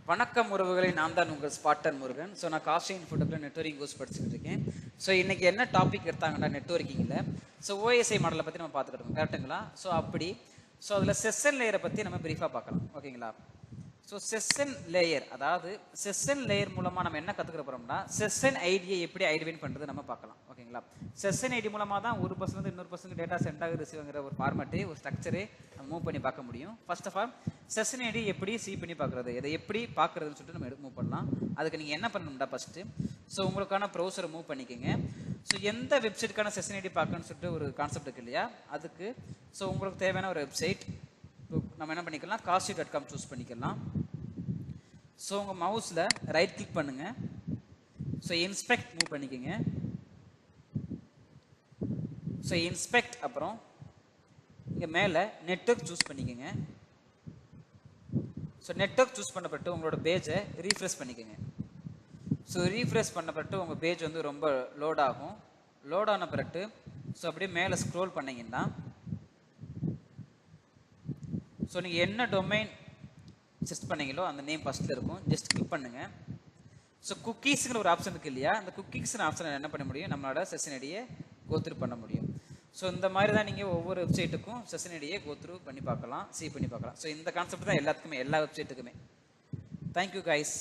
வணக்கம் உறவுகளை, நான் தான் உங்கள் ஸ்பாட்டன் முருகன். ஸோ நான் காஸ்டிங் ஃபுட்டுக்குள்ள நெட்வொர்க்கிங் கோர்ஸ் படிச்சுக்கிட்டு இருக்கேன். ஸோ இன்னைக்கு என்ன டாபிக் எடுத்தாங்கன்னா நெட்வொர்க்கிங்கில் ஸோ ஓஎஸ்ஐ மாடலை பற்றி நம்ம பார்த்துக்கிட்டு இருக்கோம், கரெக்டுங்களா? ஸோ அதில் செஷன் லேயரை பற்றி நம்ம ப்ரீஃபாக பார்க்கலாம், ஓகேங்களா? ஸோ செஷன் லேயர், அதாவது செஷன் லேயர் மூலமாக நம்ம என்ன கற்றுக்க போகிறோம்னா செஷன் ஐடியை எப்படி ஐடென்டிஃபை பண்ணுறது நம்ம பார்க்கலாம், ஓகேங்களா? செஷன் ஐடி மூலமாக தான் ஒரு பர்சன் இன்னொரு பர்சனுக்கு டேட்டா சென்ட் ஆகி ரிசீவ்ங்கிற ஒரு ஃபார்மேட்டு, ஒரு ஸ்ட்ரக்சரே நம்ம மூவ் பண்ணி பார்க்க முடியும். First of all session ID எப்படி சி பண்ணி பார்க்குறது, இதை எப்படி பார்க்குறதுன்னு சொல்லிட்டு நம்ம மூவ் பண்ணலாம். அதுக்கு நீங்கள் என்ன பண்ணணும்டா ஃபஸ்ட்டு, ஸோ உங்களுக்கான ப்ரௌசரை மூவ் பண்ணிக்கோங்க. ஸோ எந்த வெப்சைட்டுக்கான செஷன் ஐடி பார்க்கணும்னு சொல்லிட்டு ஒரு கான்செப்ட் இருக்கு இல்லையா, அதுக்கு ஸோ உங்களுக்கு தேவையான ஒரு வெப்சைட் நம்ம என்ன பண்ணிக்கலாம், காஸ்டி.com சூஸ் பண்ணிக்கலாம். ஸோ உங்கள் மவுஸில் ரைட் கிளிக் பண்ணுங்க. ஸோ இன்ஸ்பெக்ட் மூவ் பண்ணிக்கோங்க. ஸோ இன்ஸ்பெக்ட் அப்புறம் இங்கே மேலே நெட்வொர்க் சூஸ் பண்ணிக்கோங்க. ஸோ நெட்வொர்க் சூஸ் பண்ணப்பட்டு உங்களோட பேஜை ரீஃப்ரெஷ் பண்ணிக்கோங்க. ஸோ ரீஃப்ரெஷ் பண்ணப்பட்டு உங்கள் பேஜ் வந்து ரொம்ப லோட் ஆகும். லோட் ஆன பிறகு ஸோ அப்படியே மேலே ஸ்க்ரோல் பண்ணிங்கன்னா ஸோ நீங்கள் என்ன டொமைன் செட் பண்ணீங்களோ அந்த நேம் ஃபஸ்ட்டில் இருக்கும், ஜஸ்ட் கிளிக் பண்ணுங்க. ஸோ குக்கீஸுங்கிற ஒரு ஆப்ஷன் இருக்கு இல்லையா, அந்த குக்கீஸ்னு ஆப்ஷனை என்ன பண்ண முடியும், நம்மளோட செஷன் ஐடியை கோத்ரூ பண்ண முடியும். ஸோ இந்த மாதிரி தான் நீங்கள் ஒவ்வொரு வெப்சைட்டுக்கும் செஷன் ஐடியை கோத்ரூ பண்ணி பார்க்கலாம், சி பண்ணி பார்க்கலாம். ஸோ இந்த கான்செப்ட் தான் எல்லாத்துக்குமே, எல்லா வெப்சைட்டுக்குமே. Thank you guys.